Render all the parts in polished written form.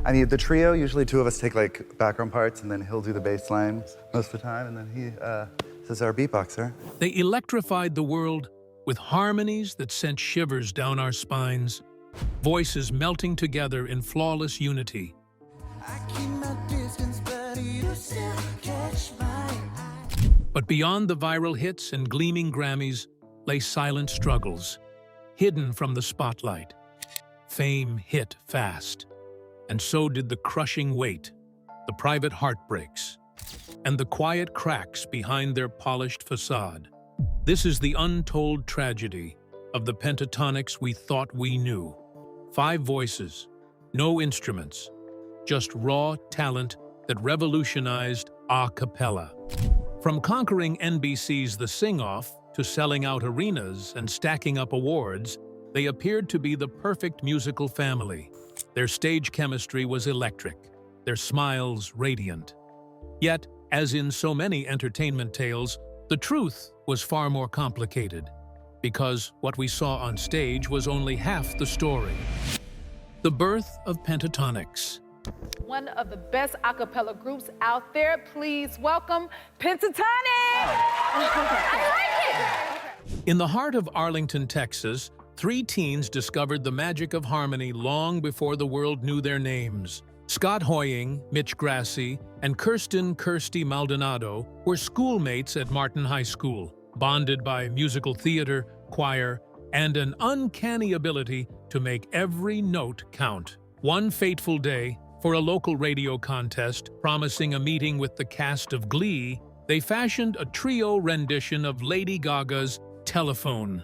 I mean, the trio, usually two of us take like background parts and then he'll do the bass line most of the time and then he says our beatboxer. They electrified the world with harmonies that sent shivers down our spines, voices melting together in flawless unity. I keep my distance, but you still catch my eye. But beyond the viral hits and gleaming Grammys lay silent struggles, hidden from the spotlight. Fame hit fast, and so did the crushing weight, the private heartbreaks, and the quiet cracks behind their polished façade. This is the untold tragedy of the Pentatonix we thought we knew. 5 voices, no instruments, just raw talent that revolutionized a cappella. From conquering NBC's The Singoff to selling out arenas and stacking up awards, they appeared to be the perfect musical family. Their stage chemistry was electric, their smiles radiant. Yet, as in so many entertainment tales, the truth was far more complicated, because what we saw on stage was only half the story. The birth of Pentatonix. One of the best a cappella groups out there. Please welcome Pentatonix! I like it! In the heart of Arlington, Texas, 3 teens discovered the magic of harmony long before the world knew their names. Scott Hoying, Mitch Grassi, and Kirsten "Kirsty" Maldonado were schoolmates at Martin High School, bonded by musical theater, choir, and an uncanny ability to make every note count. One fateful day, for a local radio contest promising a meeting with the cast of Glee, they fashioned a trio rendition of Lady Gaga's Telephone.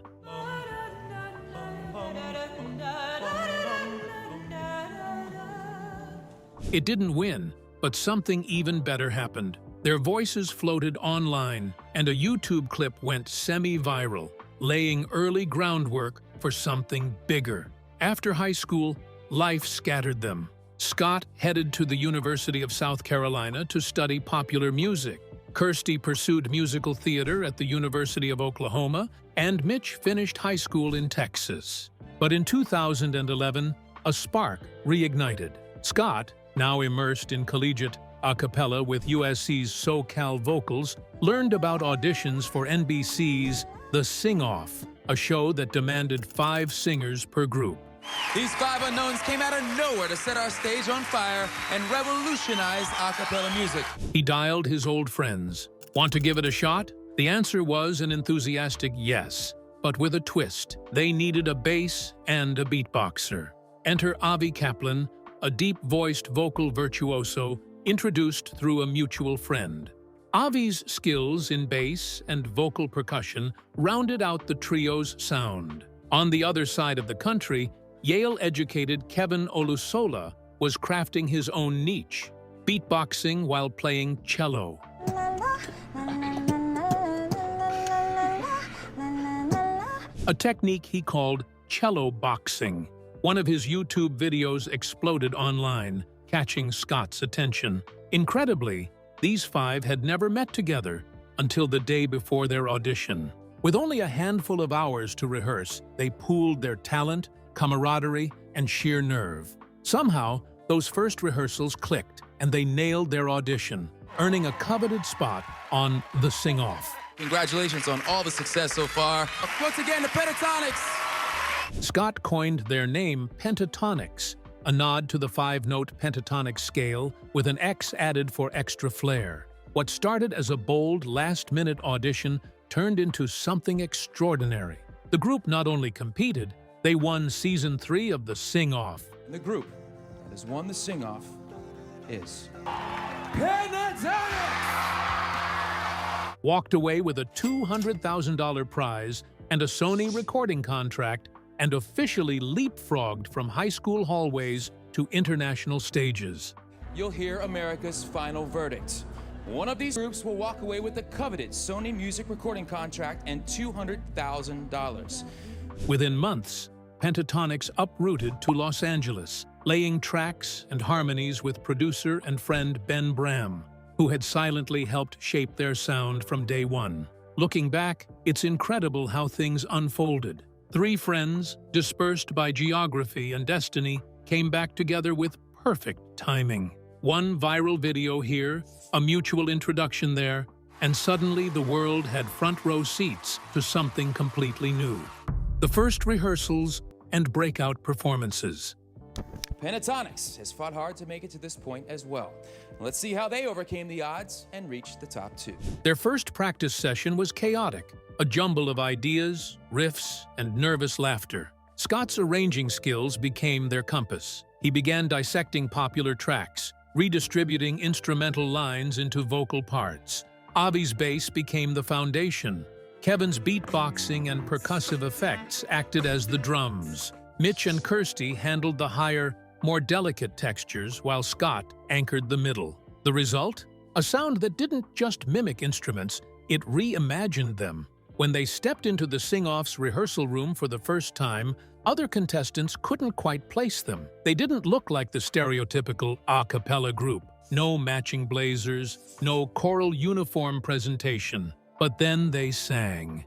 It didn't win, but something even better happened. Their voices floated online, and a YouTube clip went semi-viral, laying early groundwork for something bigger. After high school, life scattered them. Scott headed to the University of South Carolina to study popular music. Kirsty pursued musical theater at the University of Oklahoma, and Mitch finished high school in Texas. But in 2011, a spark reignited. Scott, now immersed in collegiate a cappella with USC's SoCal Vocals, learned about auditions for NBC's The Singoff, a show that demanded 5 singers per group. These 5 unknowns came out of nowhere to set our stage on fire and revolutionize a cappella music. He dialed his old friends. Want to give it a shot? The answer was an enthusiastic yes, but with a twist. They needed a bass and a beatboxer. Enter Avi Kaplan, a deep-voiced vocal virtuoso introduced through a mutual friend. Avi's skills in bass and vocal percussion rounded out the trio's sound. On the other side of the country, Yale-educated Kevin Olusola was crafting his own niche, beatboxing while playing cello. A technique he called cello boxing. One of his YouTube videos exploded online, catching Scott's attention. Incredibly, these 5 had never met together until the day before their audition. With only a handful of hours to rehearse, they pooled their talent, camaraderie, and sheer nerve. Somehow, those first rehearsals clicked, and they nailed their audition, earning a coveted spot on The Singoff. Congratulations on all the success so far. Once again, the Pentatonix! Scott coined their name Pentatonix, a nod to the 5-note pentatonic scale with an X added for extra flair. What started as a bold, last-minute audition turned into something extraordinary. The group not only competed, they won Season 3 of The Singoff. And the group that has won the Singoff is Walked away with a $200,000 prize and a Sony recording contract, and officially leapfrogged from high school hallways to international stages. You'll hear America's final verdict. One of these groups will walk away with the coveted Sony music recording contract and $200,000. Within months, Pentatonix uprooted to Los Angeles, laying tracks and harmonies with producer and friend Ben Bram, who had silently helped shape their sound from day one. Looking back, it's incredible how things unfolded. 3 friends, dispersed by geography and destiny, came back together with perfect timing. One viral video here, a mutual introduction there, and suddenly the world had front-row seats to something completely new. The first rehearsals and breakout performances. Pentatonix has fought hard to make it to this point as well. Let's see how they overcame the odds and reached the top 2. Their first practice session was chaotic, a jumble of ideas, riffs, and nervous laughter. Scott's arranging skills became their compass. He began dissecting popular tracks, redistributing instrumental lines into vocal parts. Avi's bass became the foundation. Kevin's beatboxing and percussive effects acted as the drums. Mitch and Kirsty handled the higher, more delicate textures, while Scott anchored the middle. The result? A sound that didn't just mimic instruments, it reimagined them. When they stepped into the Singoff's rehearsal room for the first time, other contestants couldn't quite place them. They didn't look like the stereotypical a cappella group. No matching blazers, no choral uniform presentation. But then they sang.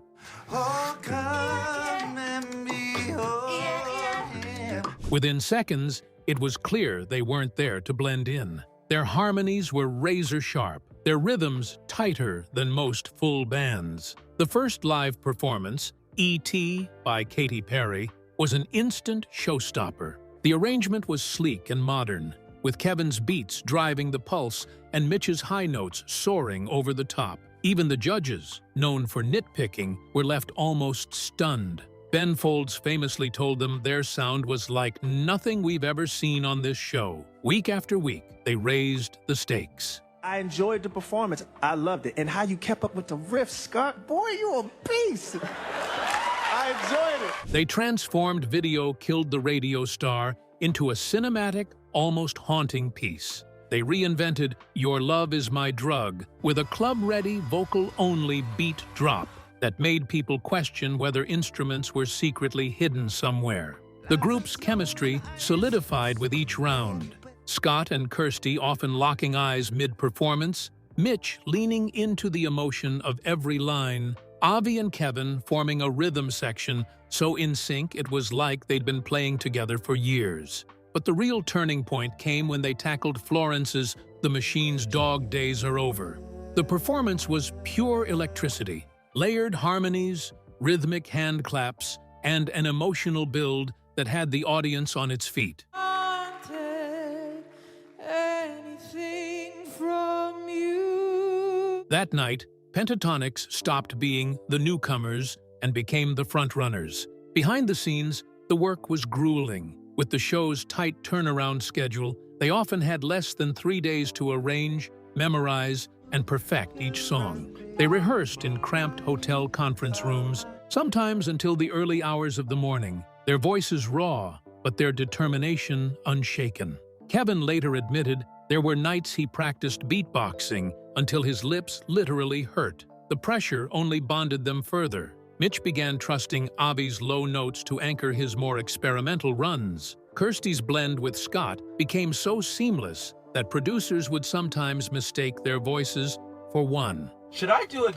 Oh, come and behold him. Within seconds, it was clear they weren't there to blend in. Their harmonies were razor-sharp, their rhythms tighter than most full bands. The first live performance, E.T. by Katy Perry, was an instant showstopper. The arrangement was sleek and modern, with Kevin's beats driving the pulse and Mitch's high notes soaring over the top. Even the judges, known for nitpicking, were left almost stunned. Ben Folds famously told them their sound was like nothing we've ever seen on this show. Week after week, they raised the stakes. I enjoyed the performance. I loved it. And how you kept up with the riffs, Scott. Boy, you a beast. I enjoyed it. They transformed Video Killed the Radio Star into a cinematic, almost haunting piece. They reinvented Your Love Is My Drug with a club-ready, vocal-only beat drop that made people question whether instruments were secretly hidden somewhere. The group's chemistry solidified with each round. Scott and Kirsty often locking eyes mid-performance, Mitch leaning into the emotion of every line, Avi and Kevin forming a rhythm section so in sync it was like they'd been playing together for years. But the real turning point came when they tackled Florence's The Machine's Dog Days Are Over. The performance was pure electricity, layered harmonies, rhythmic hand claps, and an emotional build that had the audience on its feet. Anything from you. That night, Pentatonix stopped being the newcomers and became the frontrunners. Behind the scenes, the work was grueling. With the show's tight turnaround schedule, they often had less than 3 days to arrange, memorize, and perfect each song. They rehearsed in cramped hotel conference rooms, sometimes until the early hours of the morning. Their voices raw, but their determination unshaken. Kevin later admitted there were nights he practiced beatboxing until his lips literally hurt. The pressure only bonded them further. Mitch began trusting Avi's low notes to anchor his more experimental runs. Kirsty's blend with Scott became so seamless that producers would sometimes mistake their voices for one. Should I do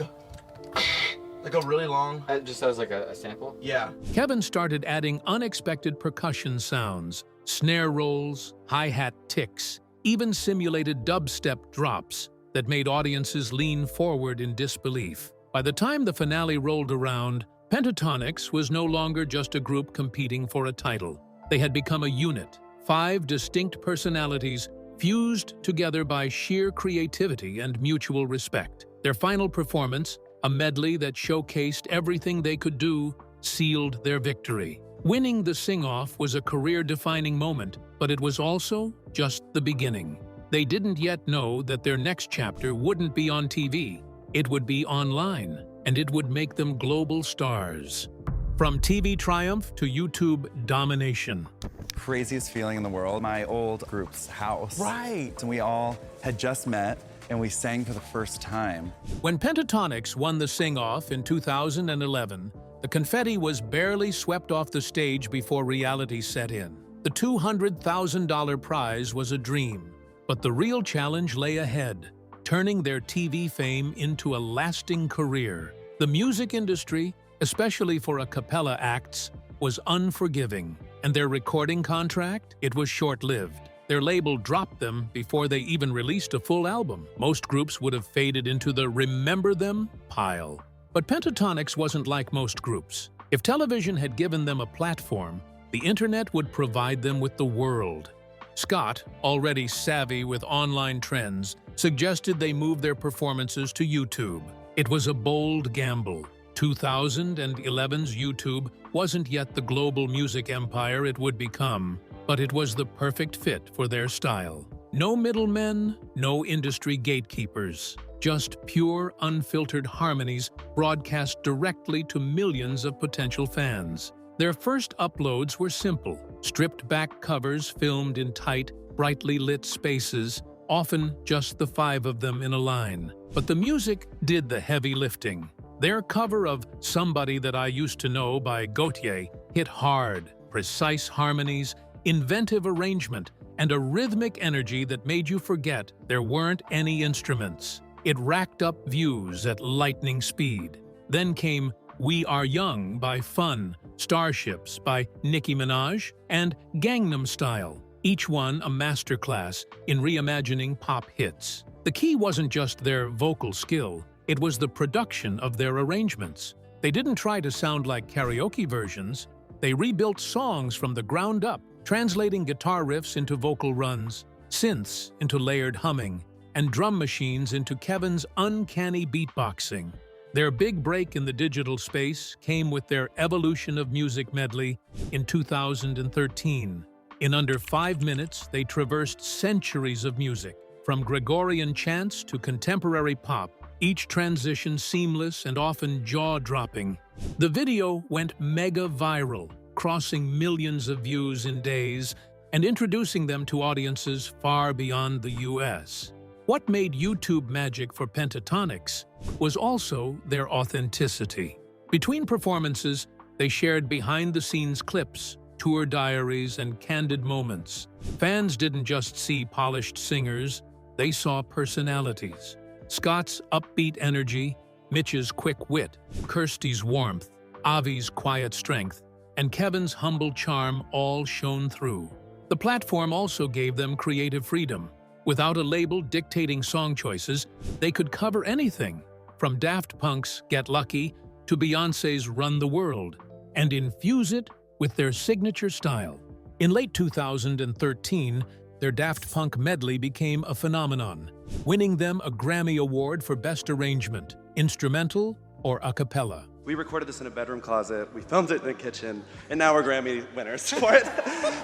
like a really long? Just as like a sample? Yeah. Kevin started adding unexpected percussion sounds, snare rolls, hi-hat ticks, even simulated dubstep drops that made audiences lean forward in disbelief. By the time the finale rolled around, Pentatonix was no longer just a group competing for a title. They had become a unit, 5 distinct personalities fused together by sheer creativity and mutual respect. Their final performance, a medley that showcased everything they could do, sealed their victory. Winning the Singoff was a career-defining moment, but it was also just the beginning. They didn't yet know that their next chapter wouldn't be on TV. It would be online, and it would make them global stars. From TV triumph to YouTube domination. Craziest feeling in the world. My old group's house. Right. And we all had just met, and we sang for the first time. When Pentatonix won the Singoff in 2011, the confetti was barely swept off the stage before reality set in. The $200,000 prize was a dream, but the real challenge lay ahead, turning their TV fame into a lasting career. The music industry, especially for a cappella acts, was unforgiving, and their recording contract, it was short-lived. Their label dropped them before they even released a full album. Most groups would have faded into the remember them pile. But Pentatonix wasn't like most groups. If television had given them a platform, the internet would provide them with the world. Scott, already savvy with online trends, suggested they move their performances to YouTube. It was a bold gamble. 2011's YouTube wasn't yet the global music empire it would become, but it was the perfect fit for their style. No middlemen, no industry gatekeepers, just pure, unfiltered harmonies broadcast directly to millions of potential fans. Their first uploads were simple, stripped-back covers filmed in tight, brightly lit spaces, often just the 5 of them in a line. But the music did the heavy lifting. Their cover of Somebody That I Used to Know by Gautier hit hard, precise harmonies, inventive arrangement, and a rhythmic energy that made you forget there weren't any instruments. It racked up views at lightning speed. Then came We Are Young by Fun, Starships by Nicki Minaj, and Gangnam Style, each one a masterclass in reimagining pop hits. The key wasn't just their vocal skill, it was the production of their arrangements. They didn't try to sound like karaoke versions. They rebuilt songs from the ground up, translating guitar riffs into vocal runs, synths into layered humming, and drum machines into Kevin's uncanny beatboxing. Their big break in the digital space came with their Evolution of Music medley in 2013. In under 5 minutes, they traversed centuries of music, from Gregorian chants to contemporary pop, each transition seamless and often jaw-dropping. The video went mega viral, crossing millions of views in days and introducing them to audiences far beyond the US. What made YouTube magic for Pentatonix was also their authenticity. Between performances, they shared behind-the-scenes clips, tour diaries, and candid moments. Fans didn't just see polished singers, they saw personalities. Scott's upbeat energy, Mitch's quick wit, Kirsty's warmth, Avi's quiet strength, and Kevin's humble charm all shone through. The platform also gave them creative freedom. Without a label dictating song choices, they could cover anything, from Daft Punk's Get Lucky to Beyoncé's Run the World, and infuse it with their signature style. In late 2013, their Daft Punk medley became a phenomenon, winning them a Grammy Award for Best Arrangement, Instrumental or a cappella. We recorded this in a bedroom closet, we filmed it in the kitchen, and now we're Grammy winners for it.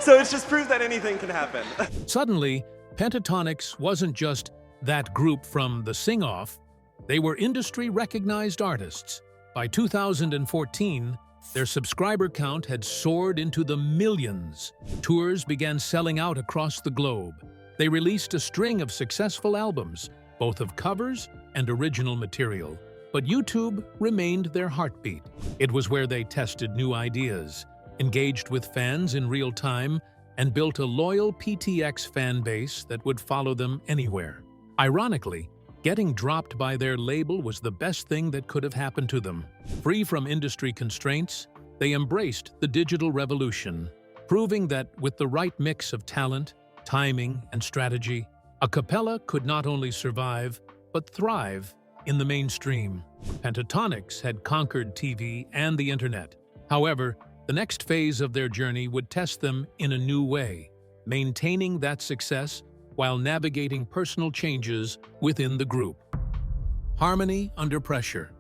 So it's just proof that anything can happen. Suddenly, Pentatonix wasn't just that group from the Singoff, they were industry-recognized artists. By 2014, their subscriber count had soared into the millions. Tours began selling out across the globe. They released a string of successful albums, both of covers and original material. But YouTube remained their heartbeat. It was where they tested new ideas, engaged with fans in real time, and built a loyal PTX fan base that would follow them anywhere. Ironically, getting dropped by their label was the best thing that could have happened to them. Free from industry constraints, they embraced the digital revolution, proving that with the right mix of talent, timing, and strategy, a cappella could not only survive, but thrive in the mainstream. Pentatonix had conquered TV and the internet. However, the next phase of their journey would test them in a new way, maintaining that success while navigating personal changes within the group. Harmony under pressure.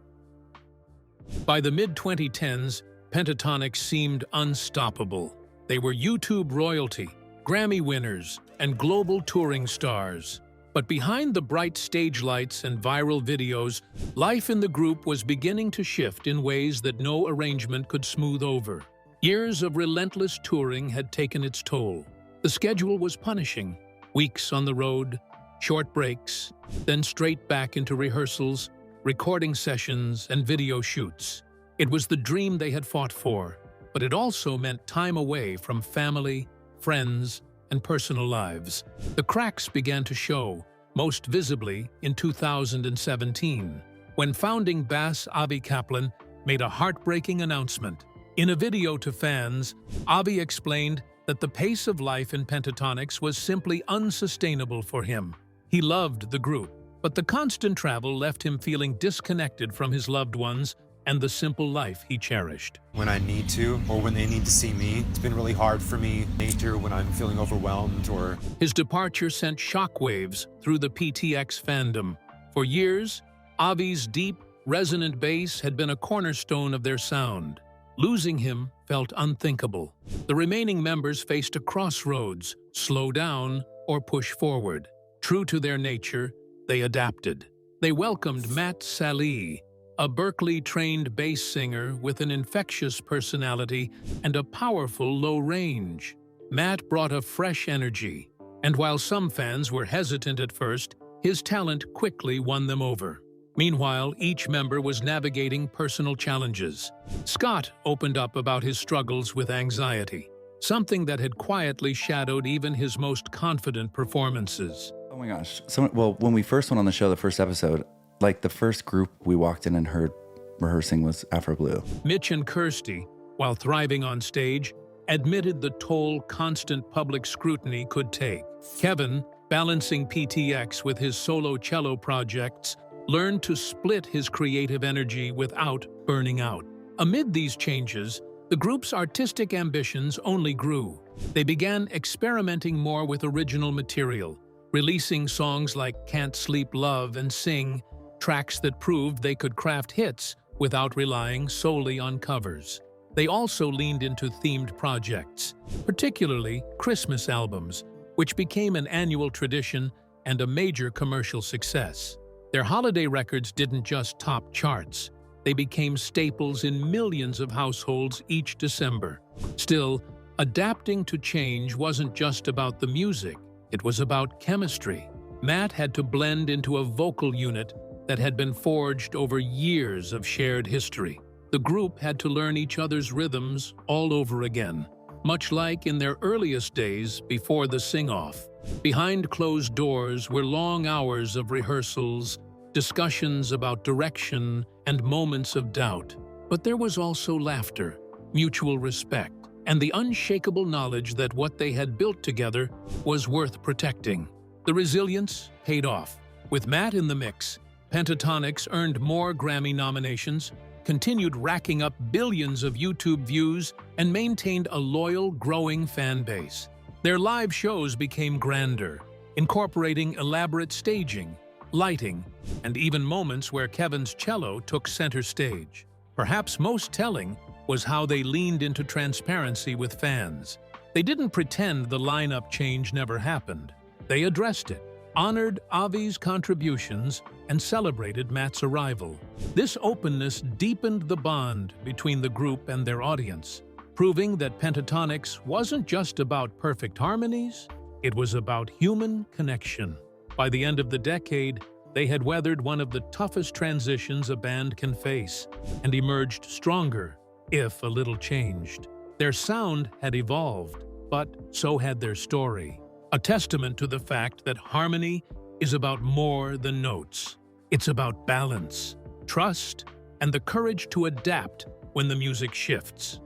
By the mid-2010s, Pentatonix seemed unstoppable. They were YouTube royalty, Grammy winners, and global touring stars. But behind the bright stage lights and viral videos, life in the group was beginning to shift in ways that no arrangement could smooth over. Years of relentless touring had taken its toll. The schedule was punishing. Weeks on the road, short breaks, then straight back into rehearsals, recording sessions, and video shoots. It was the dream they had fought for, but it also meant time away from family, friends, and personal lives. The cracks began to show, most visibly in 2017, when founding bass Avi Kaplan made a heartbreaking announcement. In a video to fans, Avi explained that the pace of life in Pentatonix was simply unsustainable for him. He loved the group, but the constant travel left him feeling disconnected from his loved ones and the simple life he cherished. When I need to, or when they need to see me, it's been really hard for me later when I'm feeling overwhelmed or... His departure sent shockwaves through the PTX fandom. For years, Avi's deep, resonant bass had been a cornerstone of their sound. Losing him felt unthinkable. The remaining members faced a crossroads: slow down or push forward. True to their nature, they adapted. They welcomed Matt Sallee, a Berkeley-trained bass singer with an infectious personality and a powerful low range. Matt brought a fresh energy, and while some fans were hesitant at first, his talent quickly won them over. Meanwhile, each member was navigating personal challenges. Scott opened up about his struggles with anxiety, something that had quietly shadowed even his most confident performances. Oh my gosh. Well, when we first went on the show, the first episode, like the first group we walked in and heard rehearsing was Afro Blue. Mitch and Kirsty, while thriving on stage, admitted the toll constant public scrutiny could take. Kevin, balancing PTX with his solo cello projects, learned to split his creative energy without burning out. Amid these changes, the group's artistic ambitions only grew. They began experimenting more with original material, releasing songs like Can't Sleep Love and Sing, tracks that proved they could craft hits without relying solely on covers. They also leaned into themed projects, particularly Christmas albums, which became an annual tradition and a major commercial success. Their holiday records didn't just top charts, they became staples in millions of households each December. Still, adapting to change wasn't just about the music, it was about chemistry. Matt had to blend into a vocal unit that had been forged over years of shared history. The group had to learn each other's rhythms all over again, much like in their earliest days before the Singoff. Behind closed doors were long hours of rehearsals, discussions about direction, and moments of doubt. But there was also laughter, mutual respect, and the unshakable knowledge that what they had built together was worth protecting. The resilience paid off. With Matt in the mix, Pentatonix earned more Grammy nominations, continued racking up billions of YouTube views, and maintained a loyal, growing fan base. Their live shows became grander, incorporating elaborate staging, lighting, and even moments where Kevin's cello took center stage. Perhaps most telling was how they leaned into transparency with fans. They didn't pretend the lineup change never happened. They addressed it, honored Avi's contributions, and celebrated Matt's arrival. This openness deepened the bond between the group and their audience, proving that Pentatonix wasn't just about perfect harmonies, it was about human connection. By the end of the decade, they had weathered one of the toughest transitions a band can face and emerged stronger, if a little changed. Their sound had evolved, but so had their story. A testament to the fact that harmony is about more than notes. It's about balance, trust, and the courage to adapt when the music shifts.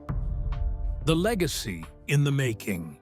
The legacy in the making.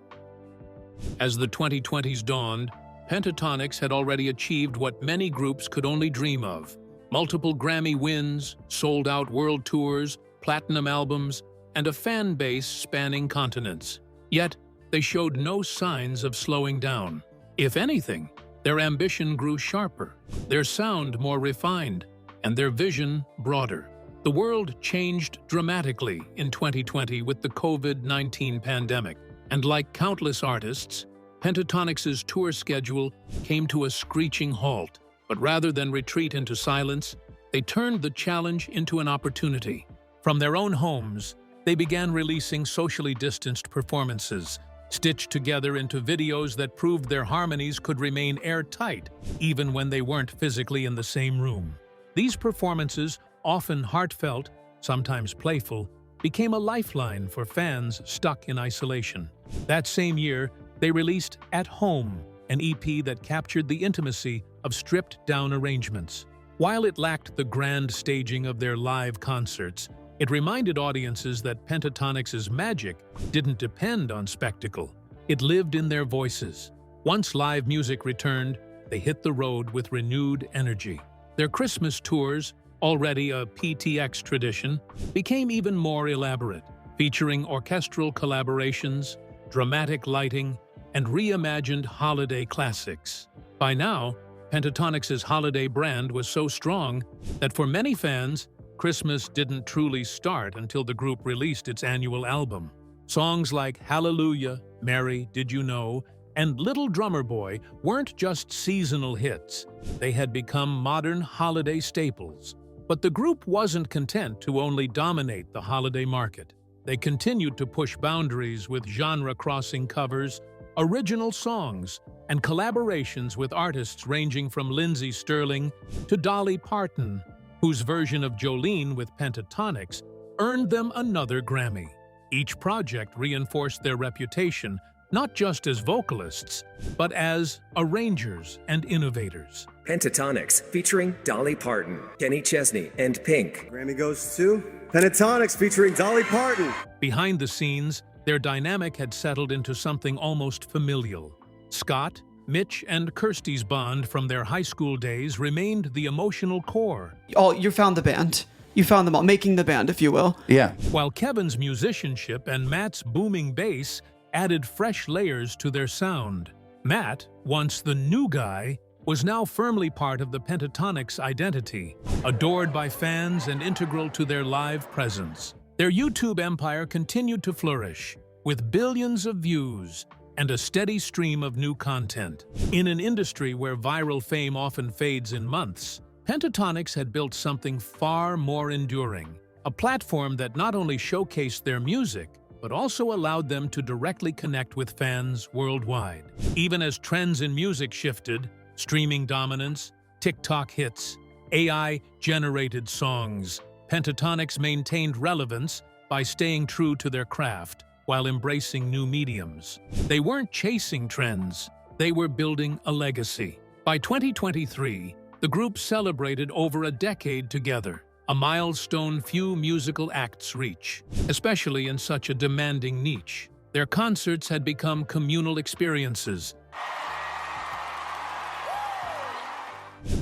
As the 2020s dawned, Pentatonix had already achieved what many groups could only dream of: multiple Grammy wins, sold-out world tours, platinum albums, and a fan base spanning continents. Yet, they showed no signs of slowing down. If anything, their ambition grew sharper, their sound more refined, and their vision broader. The world changed dramatically in 2020 with the COVID-19 pandemic, and like countless artists, Pentatonix's tour schedule came to a screeching halt. But rather than retreat into silence, they turned the challenge into an opportunity. From their own homes, they began releasing socially distanced performances, stitched together into videos that proved their harmonies could remain airtight even when they weren't physically in the same room. These performances, often heartfelt, sometimes playful, became a lifeline for fans stuck in isolation. That same year, they released At Home, an EP that captured the intimacy of stripped-down arrangements. While it lacked the grand staging of their live concerts, It reminded audiences that Pentatonix's magic didn't depend on spectacle. It lived in their voices. Once live music returned, they hit the road with renewed energy. Their Christmas tours, already a PTX tradition, became even more elaborate, featuring orchestral collaborations, dramatic lighting, and reimagined holiday classics. By now, Pentatonix's holiday brand was so strong that for many fans, Christmas didn't truly start until the group released its annual album. Songs like Hallelujah, Mary, Did You Know, and Little Drummer Boy weren't just seasonal hits. They had become modern holiday staples. But the group wasn't content to only dominate the holiday market. They continued to push boundaries with genre-crossing covers, original songs, and collaborations with artists ranging from Lindsey Stirling to Dolly Parton, whose version of Jolene with Pentatonix earned them another Grammy. Each project reinforced their reputation, not just as vocalists, but as arrangers and innovators. Pentatonix, featuring Dolly Parton, Kenny Chesney, and Pink. Grammy goes to Pentatonix, featuring Dolly Parton. Behind the scenes, their dynamic had settled into something almost familial. Scott, Mitch, and Kirsty's bond from their high school days remained the emotional core. Oh, you found the band. You found them all, making the band, if you will. Yeah. While Kevin's musicianship and Matt's booming bass added fresh layers to their sound. Matt, once the new guy, was now firmly part of the Pentatonix identity, adored by fans and integral to their live presence. Their YouTube empire continued to flourish, with billions of views and a steady stream of new content. In an industry where viral fame often fades in months, Pentatonix had built something far more enduring, a platform that not only showcased their music, but also allowed them to directly connect with fans worldwide. Even as trends in music shifted, streaming dominance, TikTok hits, AI-generated songs, Pentatonix maintained relevance by staying true to their craft while embracing new mediums. They weren't chasing trends, they were building a legacy. By 2023, the group celebrated over a decade together, a milestone few musical acts reach, especially in such a demanding niche. Their concerts had become communal experiences,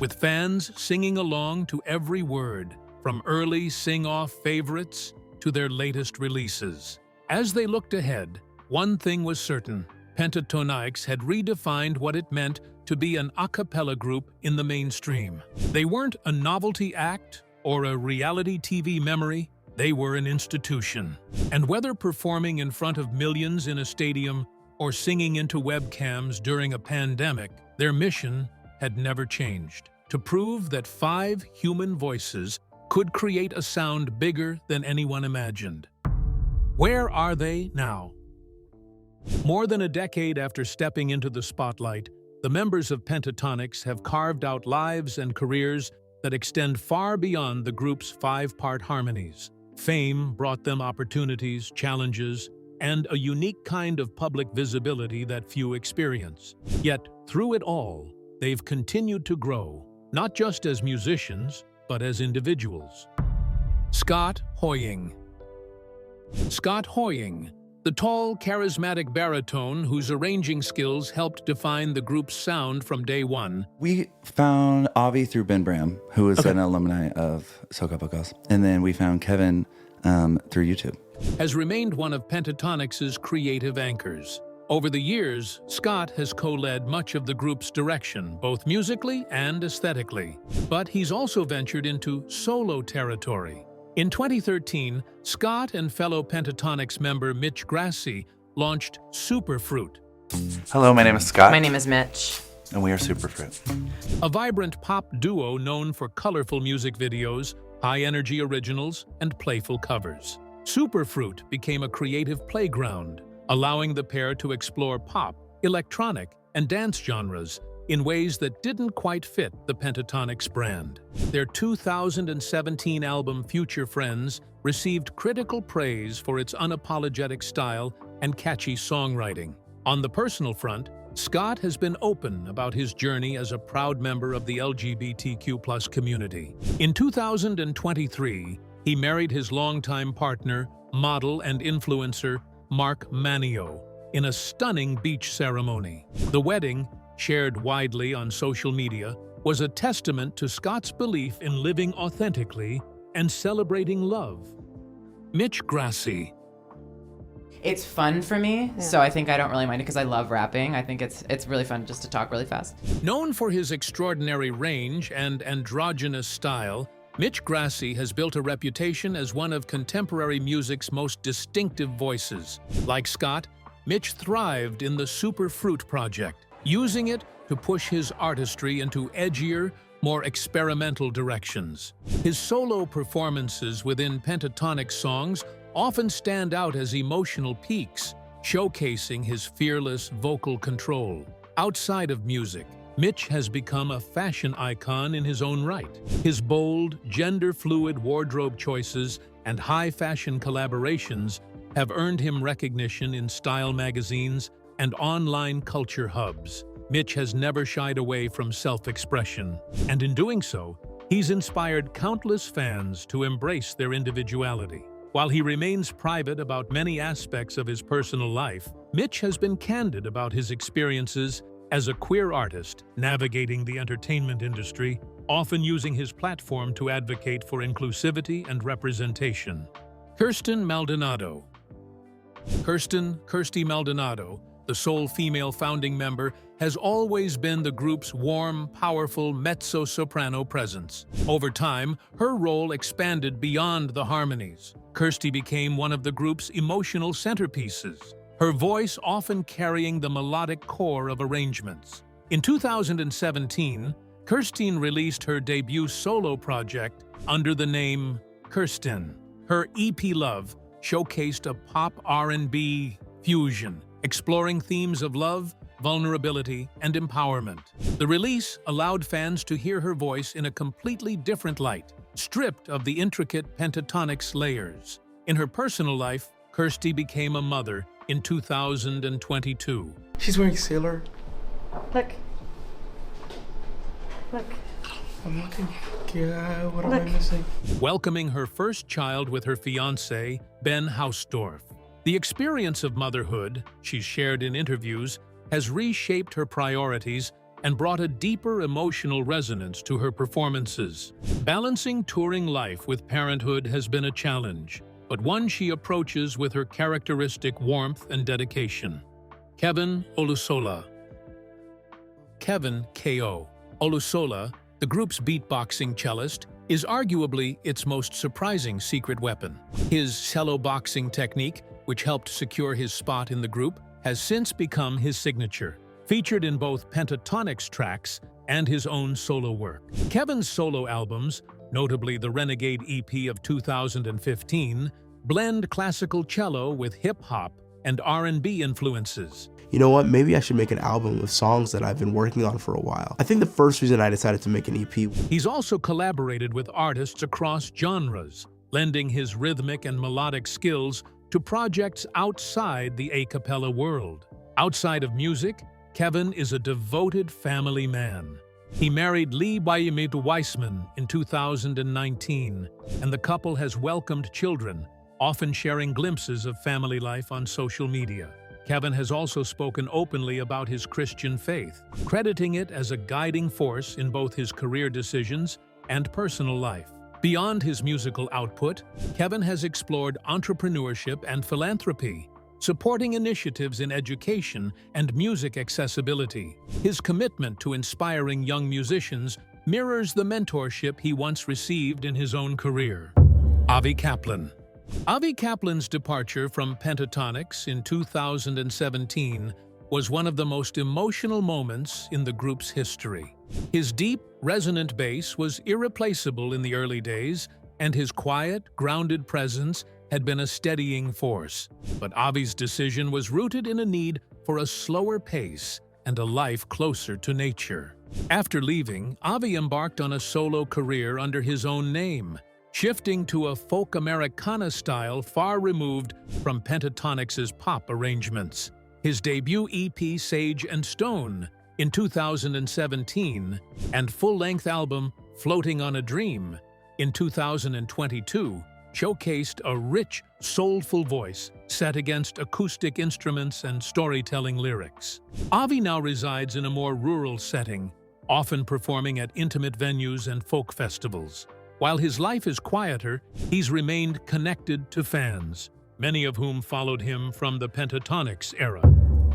with fans singing along to every word, from early Singoff favorites to their latest releases. As they looked ahead, one thing was certain: Pentatonix had redefined what it meant to be an a cappella group in the mainstream. They weren't a novelty act or a reality TV memory, they were an institution. And whether performing in front of millions in a stadium or singing into webcams during a pandemic, their mission had never changed: to prove that 5 human voices could create a sound bigger than anyone imagined. Where are they now? More than a decade after stepping into the spotlight, the members of Pentatonix have carved out lives and careers that extend far beyond the group's 5-part harmonies. Fame brought them opportunities, challenges, and a unique kind of public visibility that few experience. Yet, through it all, they've continued to grow, not just as musicians, but as individuals. Scott Hoying. Scott Hoying, the tall, charismatic baritone whose arranging skills helped define the group's sound from day one. We found Avi through Ben Bram, who is an alumni of Soca Podcast. And then we found Kevin through YouTube. Has remained one of Pentatonix's creative anchors. Over the years, Scott has co-led much of the group's direction, both musically and aesthetically. But he's also ventured into solo territory. In 2013, Scott and fellow Pentatonix member Mitch Grassi launched Superfruit. Hello, my name is Scott. My name is Mitch. And we are Superfruit. A vibrant pop duo known for colorful music videos, high-energy originals, and playful covers. Superfruit became a creative playground, allowing the pair to explore pop, electronic, and dance genres in ways that didn't quite fit the Pentatonix brand. Their 2017 album Future Friends received critical praise for its unapologetic style and catchy songwriting. On the personal front, Scott has been open about his journey as a proud member of the LGBTQ+ community. In 2023, he married his longtime partner, model and influencer Mark Manio, in a stunning beach ceremony. The wedding, shared widely on social media, was a testament to Scott's belief in living authentically and celebrating love. Mitch Grassi. It's fun for me, so I think I don't really mind it because I love rapping. I think it's really fun just to talk really fast. Known for his extraordinary range and androgynous style, Mitch Grassi has built a reputation as one of contemporary music's most distinctive voices. Like Scott, Mitch thrived in the Superfruit project, using it to push his artistry into edgier, more experimental directions. His solo performances within Pentatonix songs often stand out as emotional peaks, showcasing his fearless vocal control. Outside of music, Mitch has become a fashion icon in his own right. His bold, gender-fluid wardrobe choices and high-fashion collaborations have earned him recognition in style magazines and online culture hubs. Mitch has never shied away from self-expression, and in doing so, he's inspired countless fans to embrace their individuality. While he remains private about many aspects of his personal life, Mitch has been candid about his experiences as a queer artist navigating the entertainment industry, often using his platform to advocate for inclusivity and representation. Kirsten Maldonado. Kirsty Maldonado, the sole female founding member, has always been the group's warm, powerful mezzo-soprano presence. Over time, her role expanded beyond the harmonies. Kirsty became one of the group's emotional centerpieces, her voice often carrying the melodic core of arrangements. In 2017, Kirsten released her debut solo project under the name Kirsten. Her EP Love showcased a pop R&B fusion, exploring themes of love, vulnerability, and empowerment. The release allowed fans to hear her voice in a completely different light, stripped of the intricate Pentatonix layers. In her personal life, Kirsty became a mother in 2022. She's wearing sailor. Look. Look. I'm looking. Yeah, what am I missing? Welcoming her first child with her fiancé, Ben Hausdorff. The experience of motherhood, she's shared in interviews, has reshaped her priorities and brought a deeper emotional resonance to her performances. Balancing touring life with parenthood has been a challenge, but one she approaches with her characteristic warmth and dedication. Kevin Olusola. Kevin K.O. Olusola, the group's beatboxing cellist, is arguably its most surprising secret weapon. His cello boxing technique, which helped secure his spot in the group, has since become his signature, featured in both Pentatonix tracks and his own solo work. Kevin's solo albums, notably the Renegade EP of 2015, blend classical cello with hip-hop and R&B influences. You know what, maybe I should make an album with songs that I've been working on for a while. I think the first reason I decided to make an EP. He's also collaborated with artists across genres, lending his rhythmic and melodic skills to projects outside the a cappella world. Outside of music, Kevin is a devoted family man. He married Lee Bayamitu Weissman in 2019, and the couple has welcomed children, often sharing glimpses of family life on social media. Kevin has also spoken openly about his Christian faith, crediting it as a guiding force in both his career decisions and personal life. Beyond his musical output, Kevin has explored entrepreneurship and philanthropy, supporting initiatives in education and music accessibility. His commitment to inspiring young musicians mirrors the mentorship he once received in his own career. Avi Kaplan. Avi Kaplan's departure from Pentatonix in 2017 was one of the most emotional moments in the group's history. His deep, resonant bass was irreplaceable in the early days, and his quiet, grounded presence had been a steadying force. But Avi's decision was rooted in a need for a slower pace and a life closer to nature. After leaving, Avi embarked on a solo career under his own name, shifting to a folk Americana style far removed from Pentatonix's pop arrangements. His debut EP, Sage and Stone, in 2017, and full-length album, Floating on a Dream, in 2022, showcased a rich, soulful voice set against acoustic instruments and storytelling lyrics. Avi now resides in a more rural setting, often performing at intimate venues and folk festivals. While his life is quieter, he's remained connected to fans, many of whom followed him from the Pentatonix era.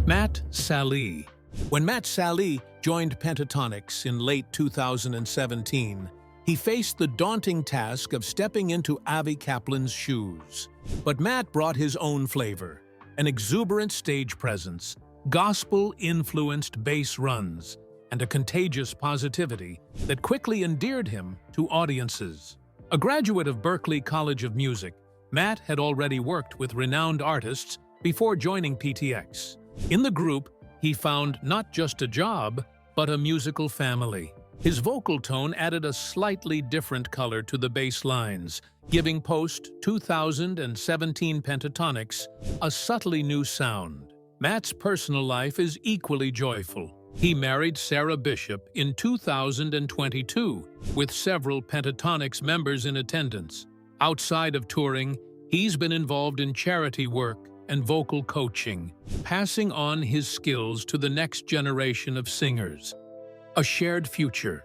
Matt Sallee. When Matt Sallee joined Pentatonix in late 2017, he faced the daunting task of stepping into Avi Kaplan's shoes. But Matt brought his own flavor, an exuberant stage presence, gospel-influenced bass runs, and a contagious positivity that quickly endeared him to audiences. A graduate of Berklee College of Music, Matt had already worked with renowned artists before joining PTX. In the group, he found not just a job, but a musical family. His vocal tone added a slightly different color to the bass lines, giving post-2017 Pentatonix a subtly new sound. Matt's personal life is equally joyful. He married Sarah Bishop in 2022, with several Pentatonix members in attendance. Outside of touring, he's been involved in charity work and vocal coaching, passing on his skills to the next generation of singers. A shared future.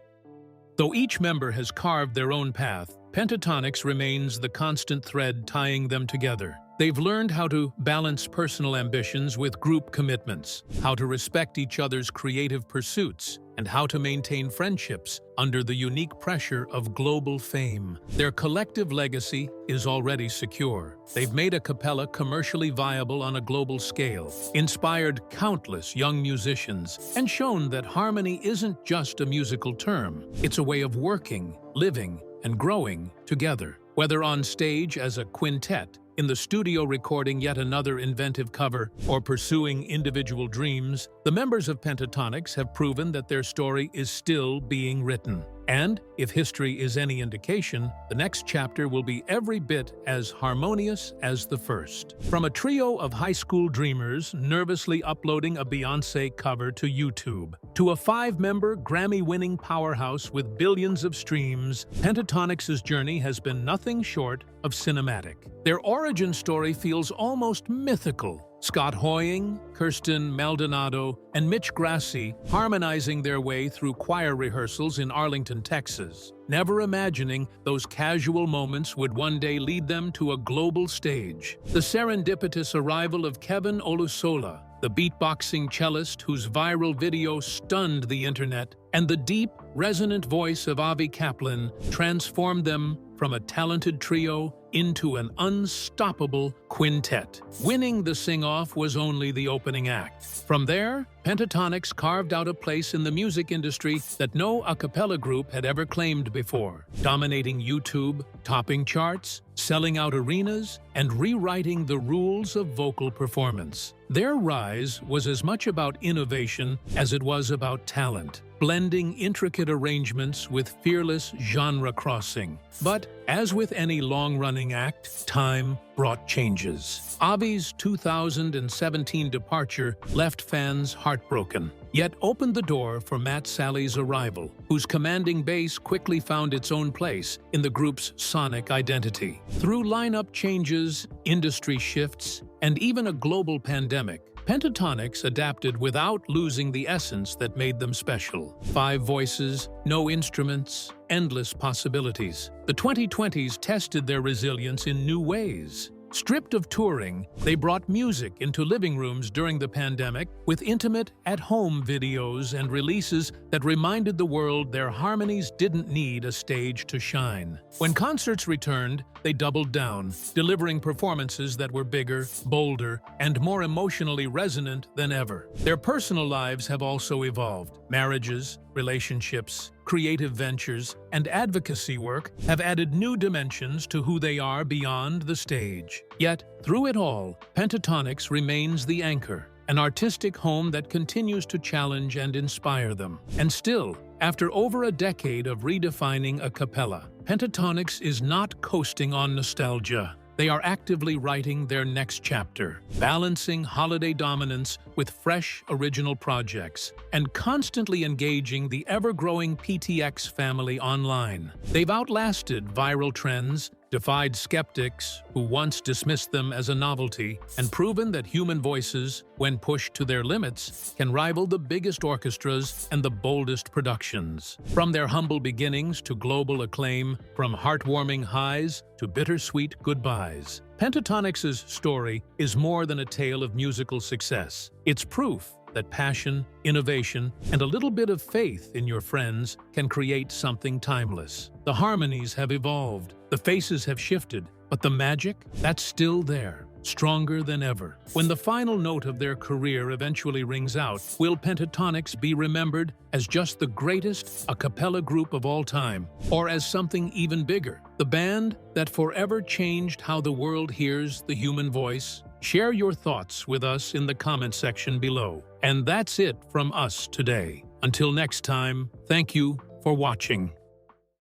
Though each member has carved their own path, Pentatonix remains the constant thread tying them together. They've learned how to balance personal ambitions with group commitments, how to respect each other's creative pursuits, and how to maintain friendships under the unique pressure of global fame. Their collective legacy is already secure. They've made a cappella commercially viable on a global scale, inspired countless young musicians, and shown that harmony isn't just a musical term. It's a way of working, living, and growing together. Whether on stage as a quintet, in the studio recording yet another inventive cover, or pursuing individual dreams, the members of Pentatonix have proven that their story is still being written. And, if history is any indication, the next chapter will be every bit as harmonious as the first. From a trio of high school dreamers nervously uploading a Beyoncé cover to YouTube, to a 5-member Grammy-winning powerhouse with billions of streams, Pentatonix's journey has been nothing short of cinematic. Their origin story feels almost mythical. Scott Hoying, Kirsten Maldonado, and Mitch Grassi harmonizing their way through choir rehearsals in Arlington, Texas, never imagining those casual moments would one day lead them to a global stage. The serendipitous arrival of Kevin Olusola, the beatboxing cellist whose viral video stunned the internet, and the deep, resonant voice of Avi Kaplan transformed them from a talented trio into an unstoppable quintet. Winning the Singoff was only the opening act. From there, Pentatonix carved out a place in the music industry that no a cappella group had ever claimed before, dominating YouTube, topping charts, selling out arenas, and rewriting the rules of vocal performance. Their rise was as much about innovation as it was about talent, blending intricate arrangements with fearless genre crossing. But, as with any long-running act, time brought changes. Avi's 2017 departure left fans heartbroken, yet opened the door for Matt Sallee's arrival, whose commanding bass quickly found its own place in the group's sonic identity. Through lineup changes, industry shifts, and even a global pandemic, Pentatonix adapted without losing the essence that made them special. 5 voices, no instruments, endless possibilities. The 2020s tested their resilience in new ways. Stripped of touring, they brought music into living rooms during the pandemic with intimate, at-home videos and releases that reminded the world their harmonies didn't need a stage to shine. When concerts returned, they doubled down, delivering performances that were bigger, bolder, and more emotionally resonant than ever. Their personal lives have also evolved. Marriages, relationships, creative ventures, and advocacy work have added new dimensions to who they are beyond the stage. Yet, through it all, Pentatonix remains the anchor, an artistic home that continues to challenge and inspire them. And still, after over a decade of redefining a cappella, Pentatonix is not coasting on nostalgia. They are actively writing their next chapter, balancing holiday dominance with fresh, original projects, and constantly engaging the ever-growing PTX family online. They've outlasted viral trends, defied skeptics who once dismissed them as a novelty, and proven that human voices, when pushed to their limits, can rival the biggest orchestras and the boldest productions. From their humble beginnings to global acclaim, from heartwarming highs to bittersweet goodbyes, Pentatonix's story is more than a tale of musical success. It's proof that passion, innovation, and a little bit of faith in your friends can create something timeless. The harmonies have evolved, the faces have shifted, but the magic, that's still there, stronger than ever. When the final note of their career eventually rings out, will Pentatonix be remembered as just the greatest a cappella group of all time, or as something even bigger, the band that forever changed how the world hears the human voice? Share your thoughts with us in the comment section below. And that's it from us today. Until next time, thank you for watching.